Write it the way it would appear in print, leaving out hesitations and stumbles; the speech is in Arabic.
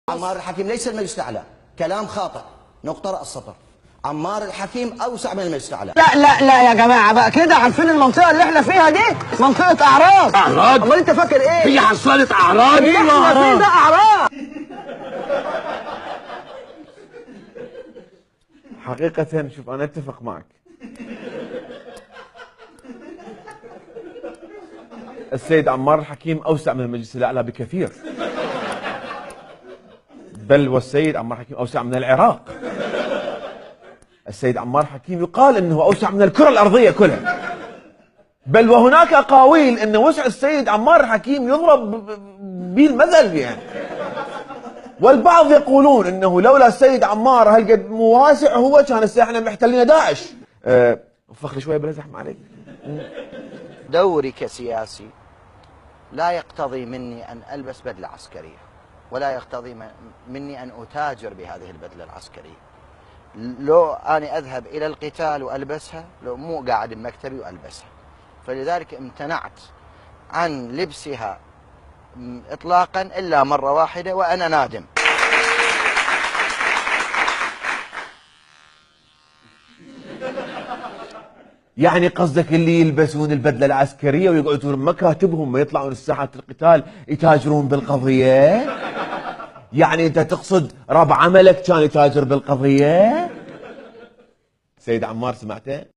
عمار الحكيم ليس المجلس الأعلى، كلام خاطئ، نقطة رأس السطر. عمار الحكيم أوسع من المجلس الأعلى. لا لا لا يا جماعة بقى كده، عارفين المنطقة اللي احنا فيها دي منطقة أعراض. أعراض؟ أمال أنت فاكر إيه؟ هي حصلت أعراض؟ اللي احنا فيه ده أعراض. حقيقة شوف أنا أتفق معك. السيد عمار الحكيم أوسع من المجلس الأعلى بكثير، بل والسيد عمار الحكيم أوسع من العراق. السيد عمار الحكيم يقال أنه أوسع من الكرة الأرضية كلها، بل وهناك أقاويل أن وسع السيد عمار الحكيم يضرب به المثل يعني. والبعض يقولون أنه لولا السيد عمار هالقد مو واسع هو كان هسه احنا محتلين داعش. وفخ لي شوية بلا زحمة عليك. دوري كسياسي لا يقتضي مني أن ألبس بدلة عسكرية، ولا يقتضي مني أن أتاجر بهذه البدلة العسكرية. لو أنا أذهب إلى القتال وألبسها، لو مو قاعد بمكتبي وألبسها. فلذلك امتنعت عن لبسها إطلاقا إلا مرة واحدة وأنا نادم. يعني قصدك اللي يلبسون البدلة العسكرية ويقعدون بمكاتبهم ويطلعون الساحة القتال يتاجرون بالقضية؟ يعني أنت تقصد رب عملك كان يتاجر بالقضية؟ سيد عمار سمعته؟